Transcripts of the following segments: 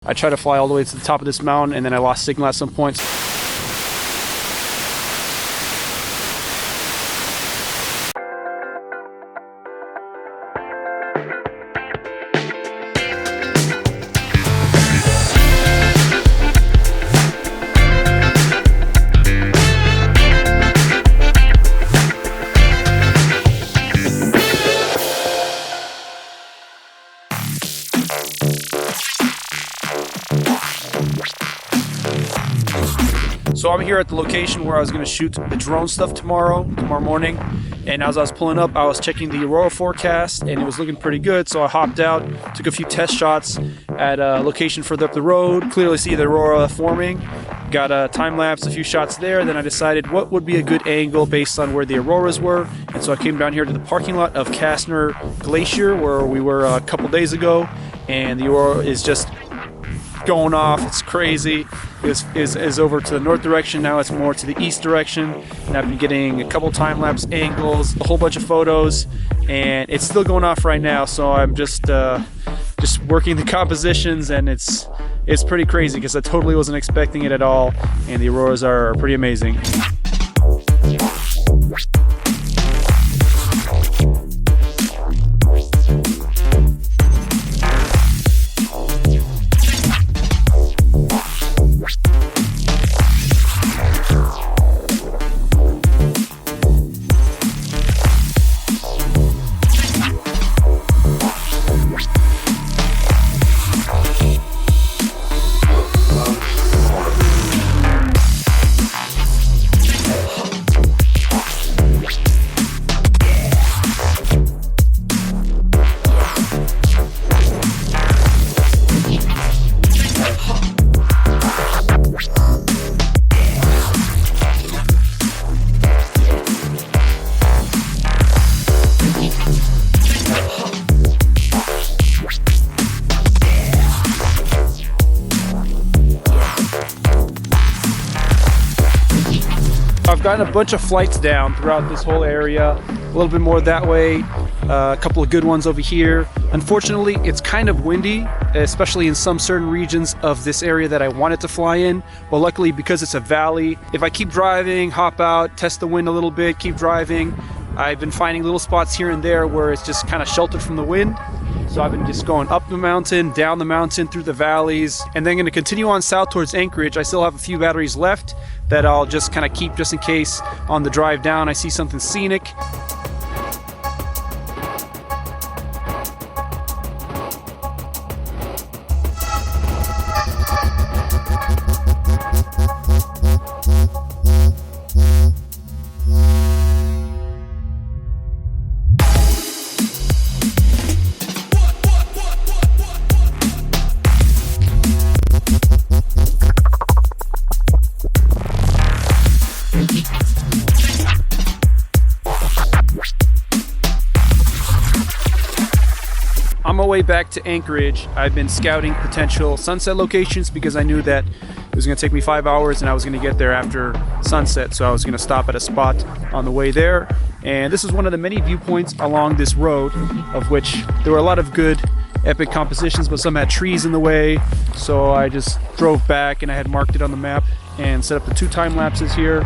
I tried to fly all the way to the top of this mountain, and then I lost signal at some point. So I'm here at the location where I was going to shoot the drone stuff tomorrow morning, and as I was pulling up, I was checking the aurora forecast, and it was looking pretty good. So I hopped out, took a few test shots at a location further up the road, clearly see the aurora forming, got a time lapse, a few shots there. Then I decided what would be a good angle based on where the auroras were, and so I came down here to the parking lot of Kastner Glacier where we were a couple days ago, and the aurora is just going off. It's crazy. It is over to the north direction. Now it's more to the east direction, and I've been getting a couple time-lapse angles, a whole bunch of photos, and it's still going off right now. So I'm just working the compositions, and it's pretty crazy because I totally wasn't expecting it at all, and the auroras are pretty amazing. I've gotten a bunch of flights down throughout this whole area, a little bit more that way, a couple of good ones over here. Unfortunately, it's kind of windy, especially in some certain regions of this area that I wanted to fly in, but luckily because it's a valley, if I keep driving, hop out, test the wind a little bit, keep driving, I've been finding little spots here and there where it's just kind of sheltered from the wind. So I've been just going up the mountain, down the mountain, through the valleys, and then going to continue on south towards Anchorage. I still have a few batteries left that I'll just kind of keep just in case on the drive down I see something scenic. On my way back to Anchorage, I've been scouting potential sunset locations because I knew that it was going to take me 5 hours and I was going to get there after sunset. So I was going to stop at a spot on the way there. And this is one of the many viewpoints along this road, of which there were a lot of good epic compositions, but some had trees in the way. So I just drove back and I had marked it on the map and set up the 2 time lapses here.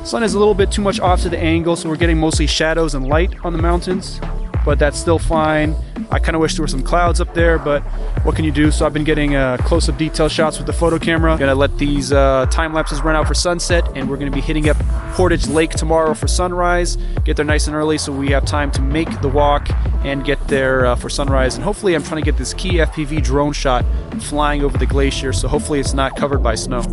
Sun is a little bit too much off to the angle, so we're getting mostly shadows and light on the mountains, but that's still fine. I kind of wish there were some clouds up there, but what can you do? So I've been getting close-up detail shots with the photo camera. Gonna let these time lapses run out for sunset, and we're gonna be hitting up Portage Lake tomorrow for sunrise. Get there nice and early so we have time to make the walk and get there for sunrise. And hopefully I'm trying to get this key FPV drone shot flying over the glacier, so hopefully it's not covered by snow.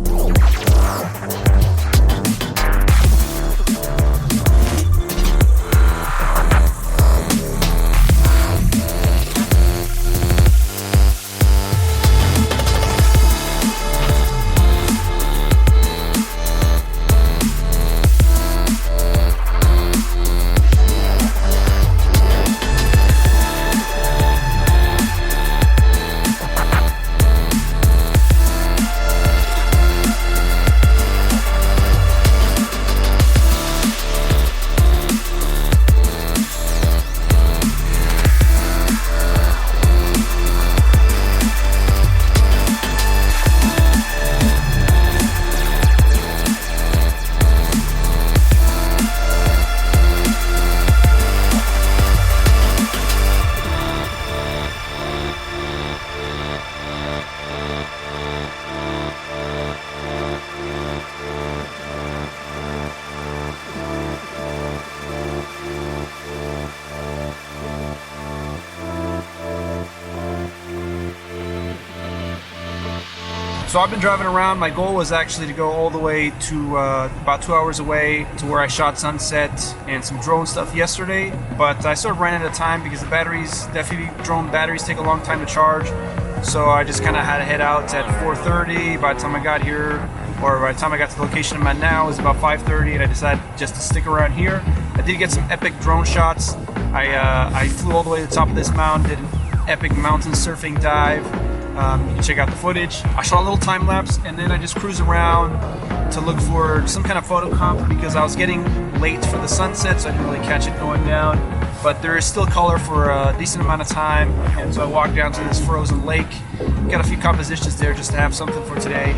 So I've been driving around. My goal was actually to go all the way to about 2 hours away to where I shot sunset and some drone stuff yesterday, but I sort of ran out of time because the batteries, the FPV drone batteries take a long time to charge. So I just kind of had to head out at 4:30. By the time I got here, or by the time I got to the location I'm at now, it was about 5:30, and I decided just to stick around here. I did get some epic drone shots. I flew all the way to the top of this mountain, did an epic mountain surfing dive. You can check out the footage. I shot a little time lapse, and then I just cruised around to look for some kind of photo comp because I was getting late for the sunset, so I didn't really catch it going down. But there is still color for a decent amount of time, and so I walked down to this frozen lake. Got a few compositions there just to have something for today.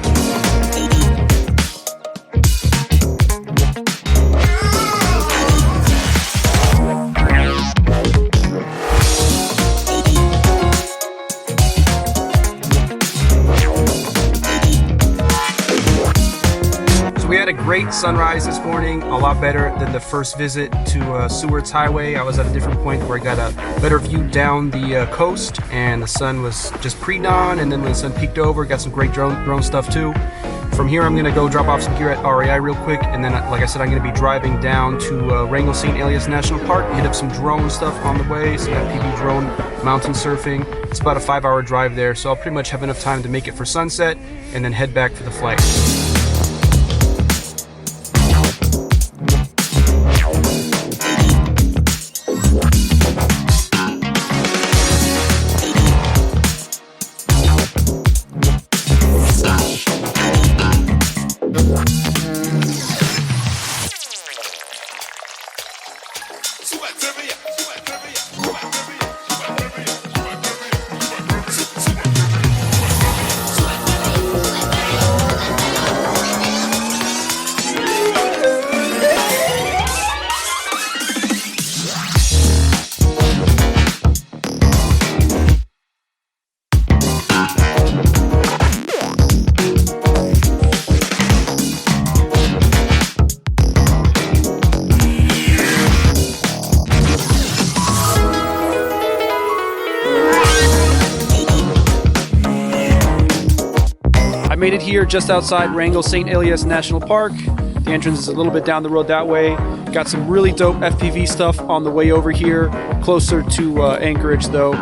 We had a great sunrise this morning, a lot better than the first visit to Seward Highway. I was at a different point where I got a better view down the coast, and the sun was just pre-dawn, and then when the sun peeked over, got some great drone stuff too. From here I'm going to go drop off some gear at REI real quick, and then like I said, I'm going to be driving down to Wrangell St. Elias National Park, hit up some drone stuff on the way, some FPV drone mountain surfing. It's about a 5-hour drive there, so I'll pretty much have enough time to make it for sunset and then head back for the flight. I made it here just outside Wrangell St. Elias National Park. The entrance is a little bit down the road that way. Got some really dope FPV stuff on the way over here, closer to Anchorage though,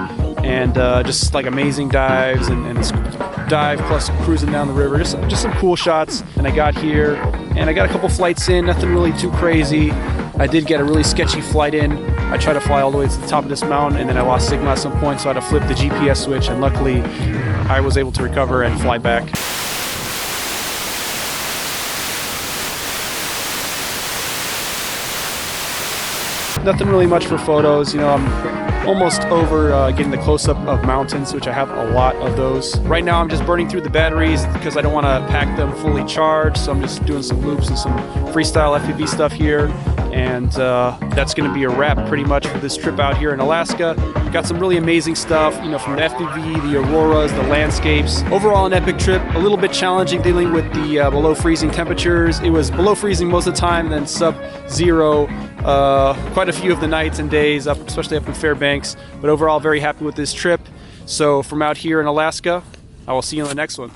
and just like amazing dives and dive plus cruising down the river. Just some cool shots. And I got here and I got a couple flights in, nothing really too crazy. I did get a really sketchy flight in. I tried to fly all the way to the top of this mountain and then I lost signal at some point, so I had to flip the GPS switch, and luckily I was able to recover and fly back. Nothing really much for photos, you know, I'm almost over getting the close-up of mountains, which I have a lot of those. Right now I'm just burning through the batteries because I don't want to pack them fully charged, so I'm just doing some loops and some freestyle FPV stuff here. And that's going to be a wrap pretty much for this trip out here in Alaska. Got some really amazing stuff, you know, from the FPV, the auroras, the landscapes. Overall an epic trip, a little bit challenging dealing with the below freezing temperatures. It was below freezing most of the time, then sub-zero quite a few of the nights and days, especially up in Fairbanks. But overall very happy with this trip. So from out here in Alaska, I will see you on the next one.